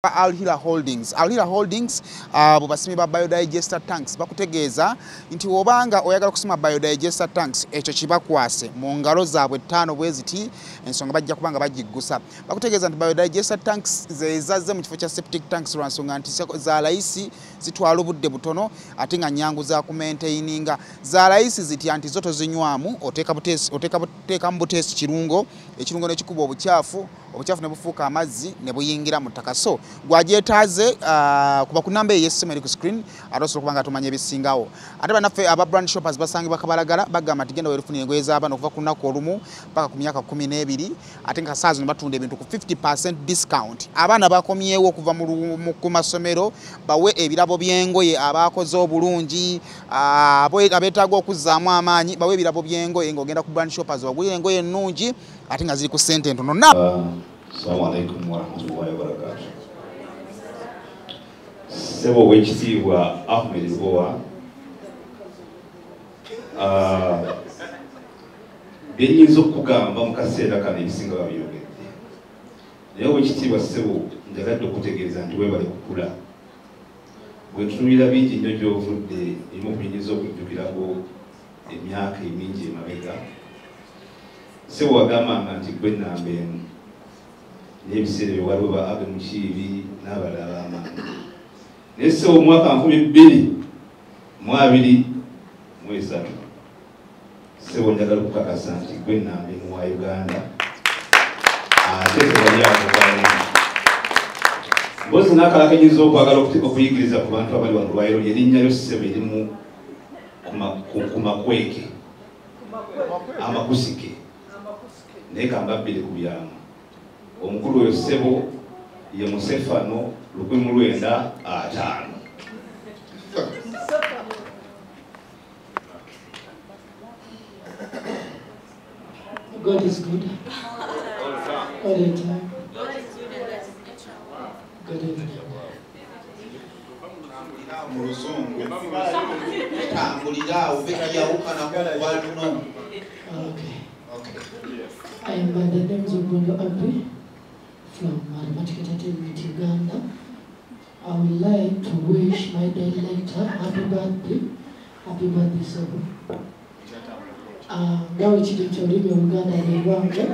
Al Hila Holdings bubasimi ba biodigester tanks bakutegeeza nti obanga oyagala kusima biodigester tanks ekyo kibakwase mu ngalo zaabwe 5 bweziti ensonga bajja kubanga bagiggusa bakutegeeza nti biodigester tanks zezazze mu kifo kya septic tanks lwansonga nti za layisi zitwala obudde butono ate nga nyangu za kumaintaininga za layisi zitya nti zo tozinywamu oteeka mu buteesi ekirungo ne kikuba obucaafu ne bufuuka amazzi ne buyingira mu ttaka so gwajeetaze kuba ku namba ey'essimu eri ku screen ate osobola okuba nga tumanya ebisingawo ate bannaffe aba brand shoppers basangibwa Kabalagala bagamba nti genda weerufunira engoye z'abaana okuva ku lunaku olumu paka ku myaka 12 ate nga saa zino batunda ebintu ku 50% discount abaana bakomyewo okuva ku masomero bawe ebirabo by'engoye abakoze obulungi abeetaaga okuzzaamu amaanyi bawe ebirabo by'engoye ng'ogenda ku brand shoppers bagulira engoye ennungi ate nga ziri ku ssente entono. Assalamu alaikum warahmatullahi wabarakatuh. Sebo wekitiibwa Ahmed Lubowa byenyinza okugamba mu kaseera kano ebisinga babyogedde naye wekitiibwa Sebo njagadde okutegeeza nti weebale kukula bwe tunuulira bingi nnyo gy'ovudde erimu kunyinza okujjukirako emyaka emingi emabega Sebo wagambanga nti gwe nnamba emu n'ebiseera bye waliwo ba Abe Mukiibi n'abalala amangi naye Sebo mu mwaka 2023 Sebo njagala okukakasa nti gwe nnamba emu wa Uganda ate tebalyakubamu mbozi n'akalakanyiza okwagala okuyigiriza ku bantu abali wano lwayiro ly'erinnya lyo Sebo erimu ku makweke amakusike naye kambabbire ku byamu omukulu oyo Sebo ye Musefano 1905. God is good all the time. God is good. Okay. I am by the name of Bondo Abri from Mathematical Entertainment, Uganda. I would like to wish my director happy birthday, Sebo. Ngawe kiri kyolimi Uganda n'eggwanga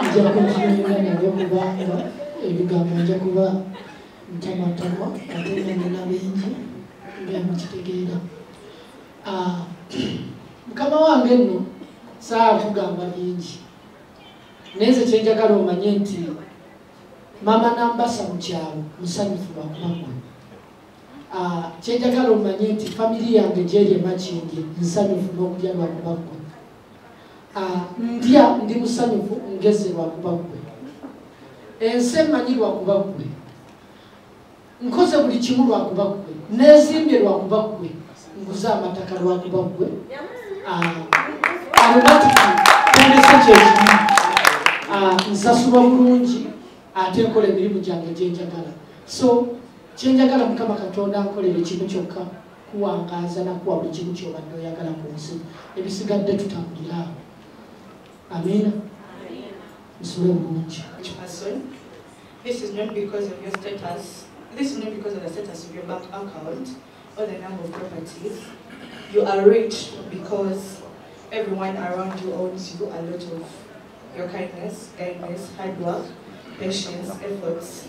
nja kukinyumirwa nabyo kubanga ebigambo nja kuba ntamatama ate nina bingi byamukitegeera. Mukama wange nno saa kugamba bingi neze kyenjagala omanye nti mama nambasa mu kyalo musanyufu lwakubagwe. Kyenjagala omanye nti famiri yange gyeri emakindi nsanyufu n'okulya lwakubagwe. Ndya ndi musanyufu ngeze lwakubagwe. Ensi emanyi lwakubagwe. Nkoze buli kimu lwakubagwe. Neezimbye lwakubagwe. Nguze amataka lwakubagwe. Nsasula bulungi ate nkola emirimu gyange gyenjagala. So kyenjagala Mukama Katonda nkolere kimu kyokka kuwangaaza nakuwa buli kimu kyobadde oyagala ku nsi. Ebisigadde tutambulira awo. Amina. Nsule bulungi. This is not because of your status. This is not because of the status of your bank account or the number of properties. You are rich because everyone around you owes you a lot of your kindness, hard work, patience, efforts.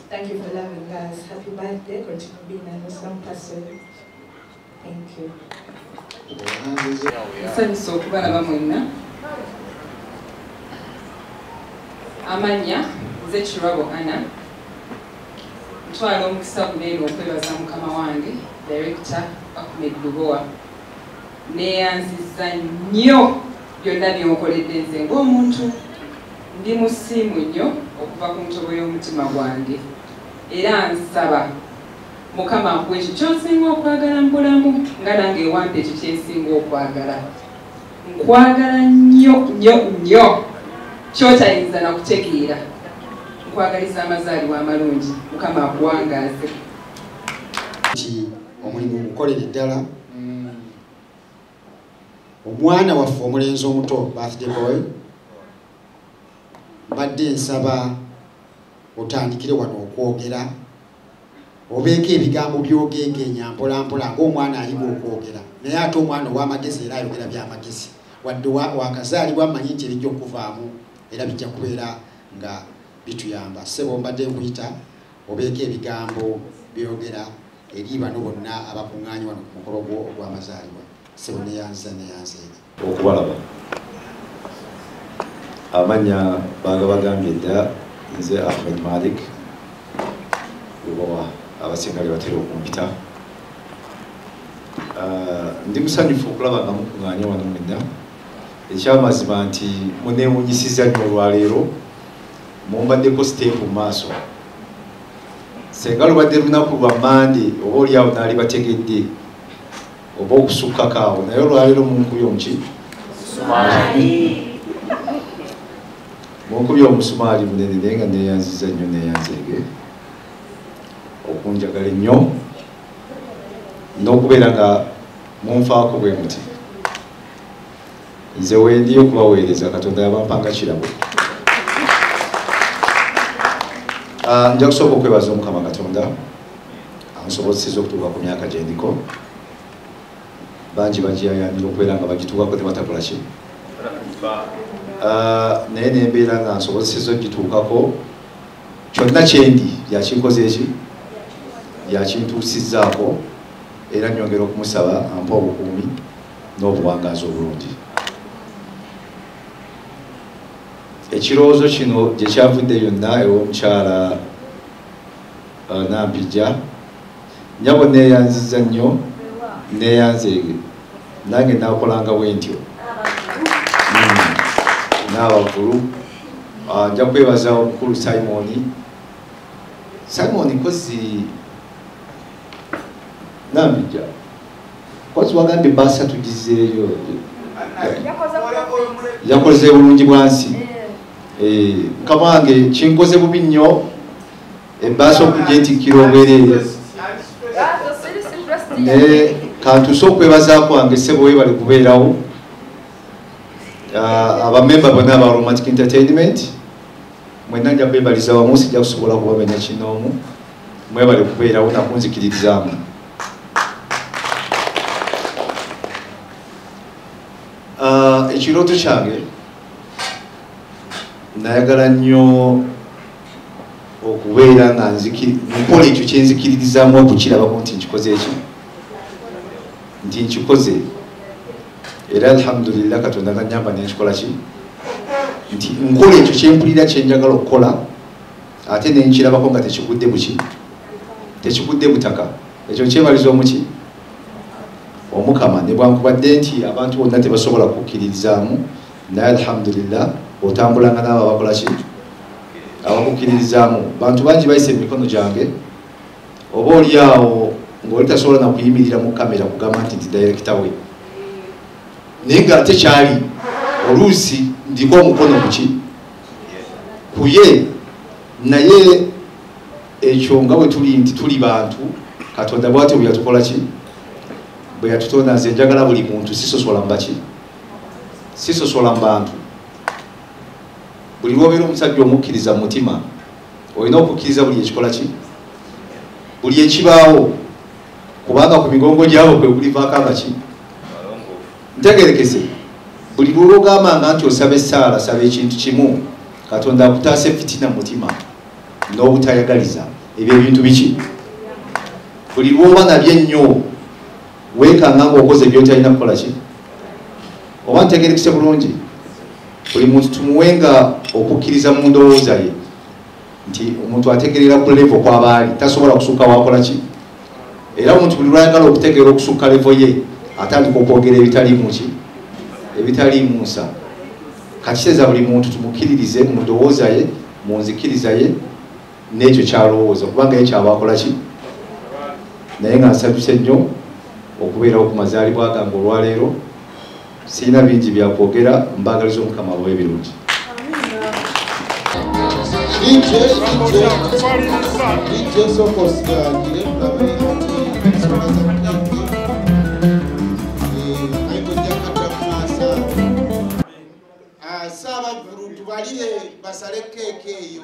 Thank you for loving us. Happy birthday. Continue being an awesome person. Thank you. Nsanyusa okubalaba mwenna. Amanya nze Kirabo Anna. Ntwala omukisa guneeno okwebaza mukama wange Director Ahmed Lubowa. Neyanziza nnyo byonna by'onkoledde nze ng'omuntu ndi musiimu nnyo okuva ku ntobo y'omutima gwange era nsaba Mukama akuwe ekyo ky'osinga okwagala mu bulamu nga nange ewampe ekyo kyensinga okwagala. Nkwagala nnyo ky'otayinza na kutegeera. Nkwagaliza amazaalibwa amalungi Mukama akuwangaaze. Omulimu gukolere ddala omwana waffe omulenzi omuto birthday boy badde nsaba otandikire wano okwogera obeeko ebigambo byogegenya mpolampola ng'omwana ayiga okwogera naye ate omwana ow'amagezi era ayogera by'amagezi wadde wakazaalibwa amanyi nti ebijja okuvaamu era bijja kubeera nga bituyamba. Ssebo mbadde nkuyita obeeko ebigambo byogera eri bano bonna abakuŋŋaanye wano ku mukolo gwo ogw'amazaalibwa. Ssebo neyanza okubalaba amanya bagambye dda nze Ahmed Malik oba abasingali batera okumpita. Ndi musanyufu okulaba nga mukuŋŋaanye wano mwenna. Ekyamazima nti muneewunyisiza nnyo olwaleero mumbaddeko siteepu mu maaso. Senga lubadde lunaku lwa Mande oba oliawo naali bategedde oba okusukkako awo naye olwaleero munkubye omuki munkubye omusumaali munene naye nga neeyanziza nnyo neeyanzeege okunjagala ennyo n'okubeera nga munfaako bwe muti. Nze wendi okubaweereza Katonda yabampanga kirabo. Nja kusooka okwebaza Omukama Katonda ansobozesezza okutuuka ku myaka gye ndiko. Bangi bagiyayanira okubeera nga bagituukako ne batakola ki. Naye nembeera nga nsobozesezza okugituukako. Kyonna kyendi yakinkoze eki yakintuusizzaako era nyongera okumusaba ampa obukuumi n'obuwangazi obulungi. Ekirowoozo kino gye kyavudde yonna ew'omukyala Nampijja nyabo neeyanziza nnyo neeyanzeege nange naakolanga bwe ntyo n'abakulu. Nja kwebaza omukulu Simon kozi Nampijja kozi wagambye bbaasa tugizeeyo yakoze bulungi bwansi. Kamange kinkoze bubi nnyo ebbaasa okugyetikira obwereere naye kantuuse okwebaza kwange ssebo weebale kubeerawo. Abamemba bonna aba Romantic Entertainment mwenna nja kwebaliza wamu sijja kusobola kubamenya kinoomu mwebale kubeerawo nakunzikiririzaamu. Ekirooto kyange nayagala nnyo okubeera nga nkola ekyo kyenzikiririzaamu okukirabako nti nkikoze eki nti nkikoze era alhamdulillah Katonda nanyamba nenkikola ki nti nkola ekyo kyempulira kyenjagala okukola ate nenkirabako nga tekigudde buki tekigudde butaka. Ekyo kyebaliza omuki Omukama ne bwankubadde nti abantu bonna tebasobola kukkiririzaamu naye alhamdulillah otambulanga n'abo abakola ki abakukkiririzaamu. Bantu bangi bayise emikono gyange oba oli awo ng'oli tasobola na kuyimirira mu kamera kugamba nti ndi director we naye nga tekyali oluusi ndiko omukono ku ye naye ekyo nga bwe tuli nti tuli bantu Katonda bw'atyo bwe yatukola ki bwe yatutonda. Nze njagala buli muntu sisosola mbaki sisosola mu bantu. Buli lwobeera omusajja omukkiriza mu mutima olina okukkiriza buli ekikola ki buli ekibaawo kubanga ku migongo gyabo kwe kulivaako abaki ntegerekese. Buli lw'ogambanga nti osaba essaala saba ekintu kimu Katonda akutaasa fitina mu mutima n'obutayagaliza ebyo ebintu biki. Buli lw'oba nabyo ennyo weekanga ng'okoze by'otalina kukola ki oba ntegerekese bulungi. Buli muntu tumuwenga okukkiriza mu ndowooza ye nti omuntu ategerera ku level kw'abaali tasobola kusukka wakola ki. Era omuntu buli lwayagala okutegeera okusukka level ye atandika okwogera ebitali munsa. Kakiteeza buli muntu tumukkiririze mu ndowooza ye mu nzikiriza ye n'ekyo kyalowooza kubanga ye kyaba akola ki. Naye nga nsanyuse nnyo okubeerawo ku mazaalibwa gange olwaleero. Sirina bingi byakwogera mbagaliza Omukama abawe ebirungi. Saabavulu tubalire basale keeke eyo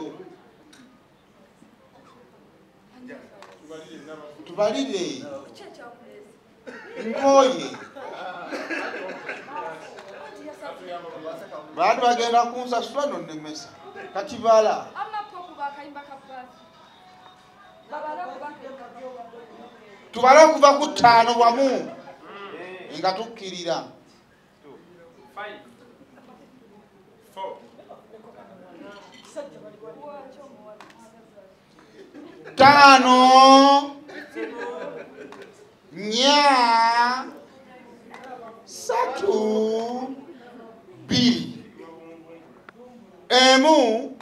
tubalire ngoye baadi bagenda kunsasula nonnemesa kakibala tubale okuva ku 5 wamu nga tukkirira 5 nya 3 2 1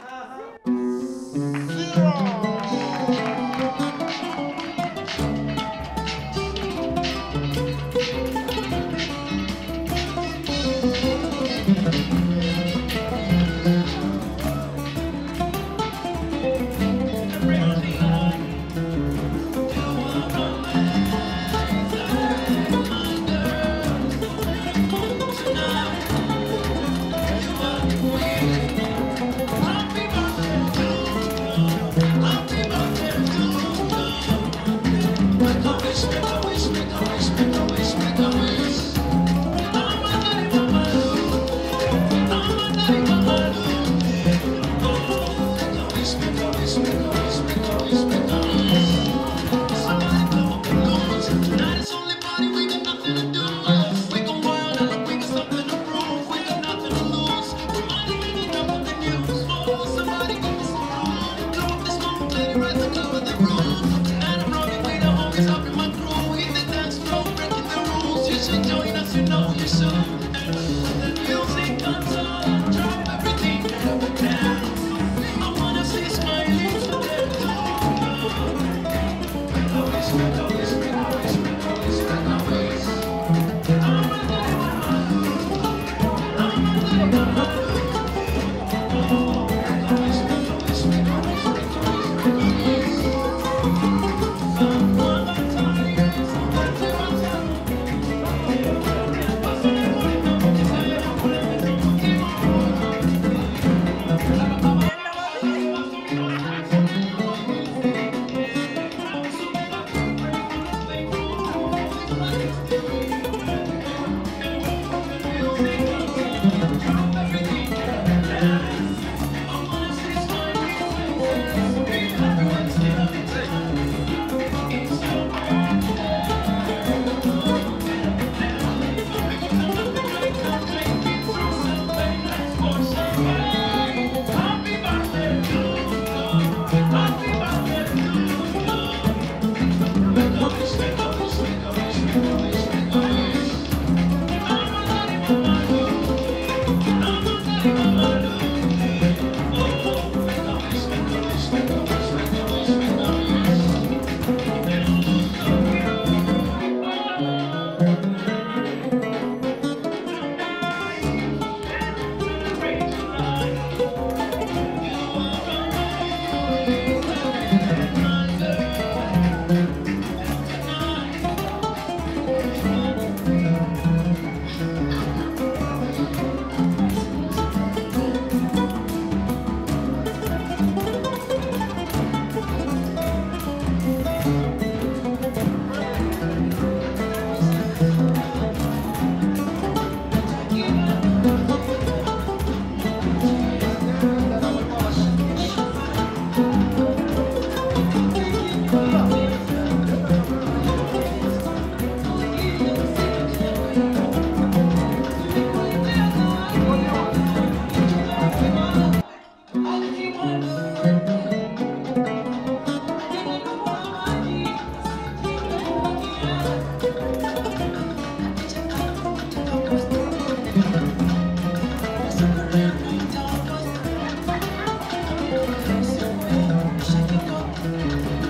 Shake it up.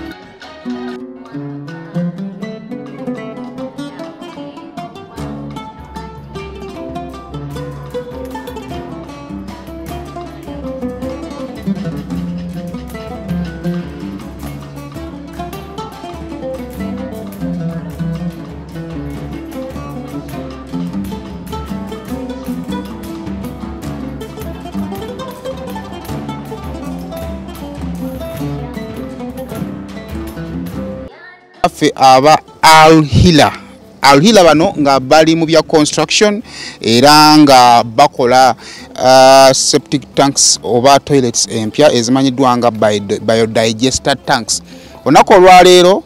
baffe aba Al Hila bano nga bali mu bya construction era nga bakola septic tanks oba toilets empya ezimanyiddwa nga biodigester tanks. Onako olwaleero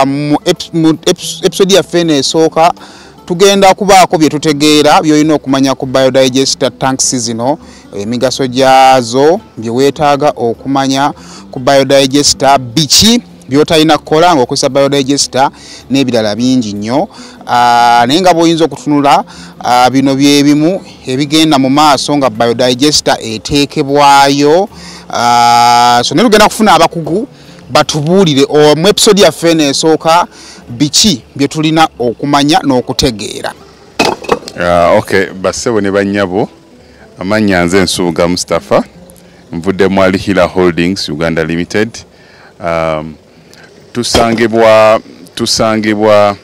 mu episode yaffe esooka tugenda kubaako bye tutegeera by'olina okumanya ku biodigester tanks zino, emigaso gyazo, bye weetaaga okumanya ku biodigester, biki byotalina kukola ng'okozesa biodigester n'ebirala bingi nnyo. Naye nga bw'oyinza okutunula bino byebimu ebigenda mu maaso nga biodigester eteekebwayo. So ne tugenda kufuna abakugu batubuulire mu episode yaffe esooka biki bye tulina okumanya n'okutegeera. Okay, bassebo ne bannyabo, amannya nze Nsubuga Mustafa, nvudde mu Al Hila Holdings Uganda Limited. Tusangibwa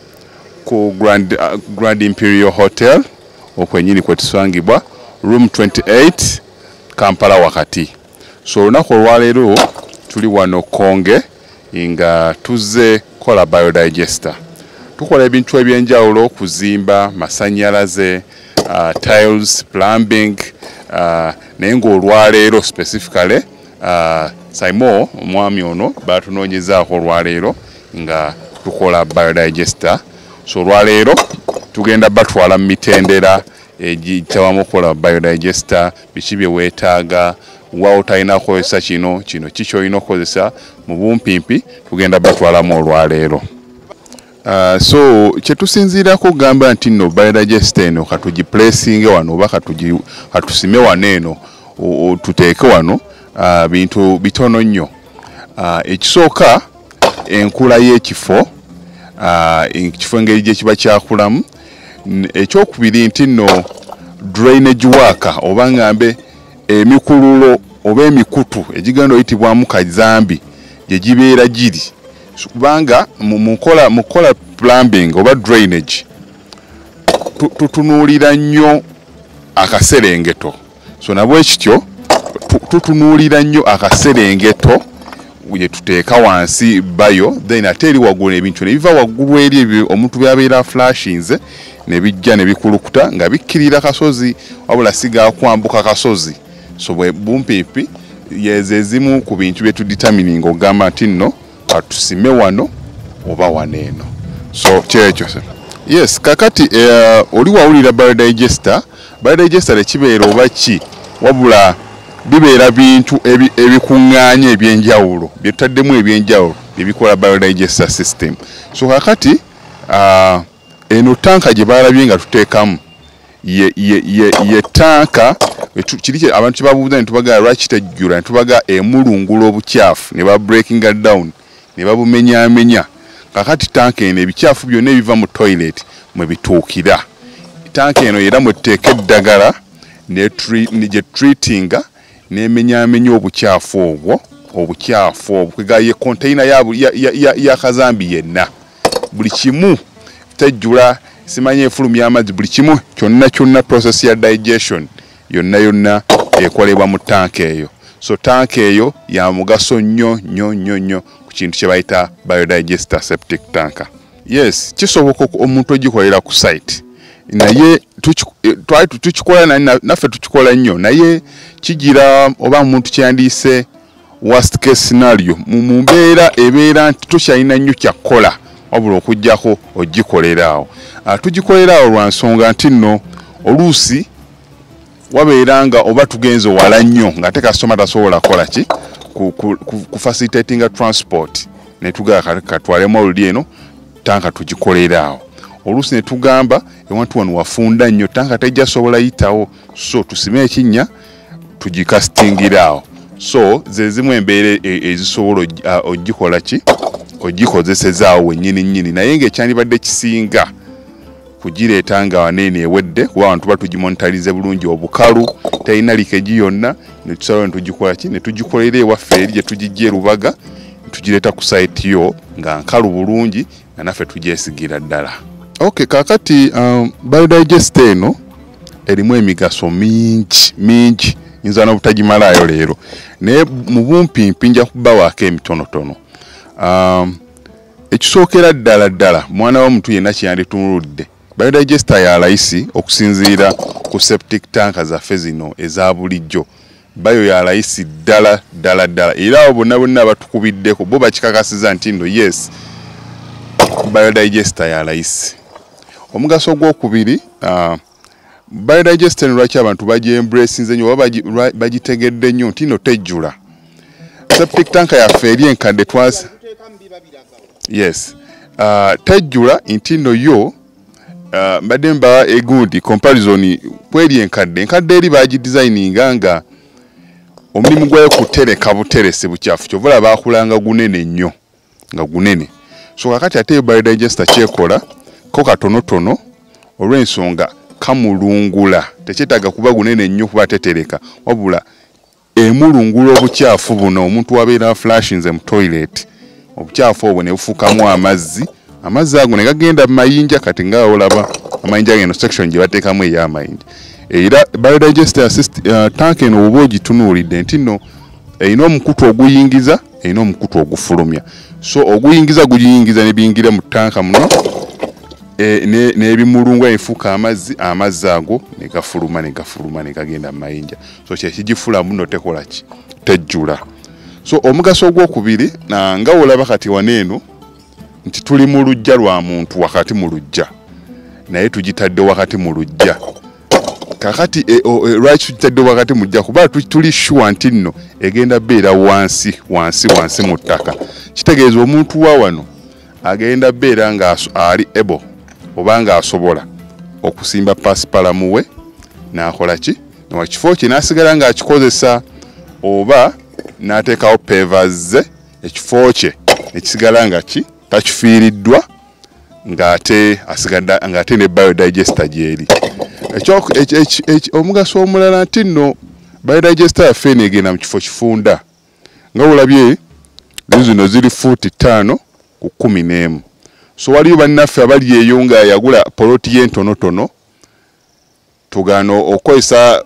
ku Grand Imperial Hotel okwenyini kwe tusangibwa room 28 Kampala wakati. So olunaku olwaleero tuli wano Konge nga tuzze kola biodigester. Tukola ebintu ebyenjawulo, kuzimba, masannyalaze, tiles, plumbing, naye ng'olwaleero specifically Saimo omwami ono batunoonyezaako olwaleero nga tukola biodigester. So olwaleero tugenda batwala mu mitendera egitawamu okukola biodigester, biki bye weetaaga, wa otalina kukozesa kino kiki olina okukozesa mu bumpimpi, tugenda batwalamu olwaleero. So kyetusinziirako kugamba nti nno biodigester eno katugiplacinge wano oba katusime wano eno tuteeke wano, bintu bitono nnyo. Ekisooka enkula y'ekifo, ekifo engeri gye kiba kyakulamu. Ekyokubiri nti nno drainage work oba ngambe emikululo oba emikutu egigenda oyitibwamu kazambi gye gibeera giri, kubanga mukola plumbing oba drainage tutunuulira nnyo akaserengeto. So nabwe kityo tutunuulira nnyo akaserengeto gye tuteeka wansi bayo, then ate eri waggulu ebintu ne biva waggulu eri ebyo omuntu byabeera flashinze ne bijja ne bikulukuta nga bikkirira kasozi wabula siga kwambuka kasozi. So bwe bumpimpi yezezimu ku bintu bye tudetermining ogamba nti nno katusime wano oba waneeno. So kyekyo. Yes, kakati oli wawulira biodigester ekibeera oba ki, wabula bibeera bintu ebikuŋŋaanya ebyenjawulo bye tutaddemu ebyenjawulo ebikola biodigester system. So kakati eno tanka gye balabye nga tuteekamu ye tanka kiri abantu babuuza ne tubaga lwaki tejjula, ne tubaga emulungula obukyafu ne ba breaking down ne babumenyaamenya. Kakati tanka eno ebikyafu byonna ebiva mu toilet mwe bituukira. Tanka eno era mwe tuteeka eddagala gye treatinga n'emenyaamenya obukyafu obwo kwega ye container ya kazambi yenna. Buli kimu tejjula, simanye efulumya amazzi, buli kimu kyonna process ya digestion yonna ekolebwa mu tanka eyo. So tanka eyo ya mugaso nnyo ku kintu kye bayita biodigester septic tanka. Yes, kisoboka omuntu ogikolera ku site, naye tukikola naffe tukikola nnyo, naye kigira oba muntu kyandiise worst case scenario mu mbeera ebeera nti tokyalina nnyo kyakkola wabula okujjako ogikoleraawo. Tugikoleraawo lwa nsonga nti nno oluusi wabeera nga oba tugenze wala nnyo nga ate kasitoma tasobola kukola ki ku facilitating transport, ne tugaa katwalemu oluli eno tanka tugikoleraawo. Oluusi ne tugamba ewantu wano wafunda nnyo tanka tejja sobola yitawo, so tusime ekinnya tugikasitingiraawo. So ze zimu embeera ezisobola ogikola ki ogikozesezaawo wennyini, naye ng'ekyandibadde kisinga kugireeta nga waneene ewedde, kuba abantu batugimonitalize bulungi obukalu terina likeji yonna, ne tusalawo ne tugikola ki ne tugikolera ewaffe eri gye tugijja Rubaga, ne tugireeta ku site yo nga nkalu bulungi nga naffe tugyesigira ddala. Okay, kakati biodigester eno erimu emigaso mingi nyinza n'obutagimalayo leero, naye mu bumpimpi nja kubawaako emitonotono. ekisookera ddala mwana w'omuntu yenna kyanditunuludde biodigester ya layisi okusinziira ku septic tanka zaffe zino eza bulijjo bayo ya layisi ddala era abo bonna abatukubiddeko bo bakikakasiza nti nno yes biodigester ya layisi. Omugaso ogwokubiri biodigester lwaki abantu bagyembracinze nnyo oba bagitegedde nnyo nti nno tejjula septic tanka yaffe eri enkadde twas yes tejjula nti nno yo mbadde mbawa a good comparison kweri enkadde eri bagidesigninga nga omulimu gwayo kutereka buteresi bukyafu kyovula bakulanga gunene nnyo nga gunene so kakati ate biodigester kyekola ko katonotono olw'ensonga kamulungula tekyetaaga kuba gunene nnyo kuba tetereka wabula emulungula obukyafu buno omuntu wabeera flashinze mu toilet obukyafu obwo ne bufukamu amazzi ago ne gagenda mayinja kati nga olaba amayinja geno section gye bateekamu ey'amayinja era biodigester tank eno oba ogitunuulidde nti nno erina omukutu oguyingiza erina omukutu ogufulumya so oguyingiza guyingiza ne biyingira mu tanka muno n'ebimulungwa ebifuuka amazzi ago ne gafuluma ne gagenda mu mayinja so kyekigifula muno tekola ki tejjula. So omugaso ogwokubiri nga olaba kati waneeno nti tuli mu luggya lwa muntu wakati mu luggya naye tugitadde wakati mu luggya kakati lwaki tugitadde wakati mu luggya kuba tuli sure nti nno egenda beera wansi mu ttaka kitegeeza omuntu wa wano agenda beera nga ali able oba nga asobola okusimba pasipalamu we n'akola ki nawakifo kye n'asigala ng'akikozesa oba n'ateekawo pavers ekifo kye ekisigala nga ki takifiiriddwa ng'ate ne biodigester gyeri. Omugaso omulala nti nno biodigester yaffe negenda mu kifo kifunda nga olabye zino ziri fuuti 5 ku 11 so waliyo bannaffe abali eyo nga yagula poloti y'entonotono tugaano okozesa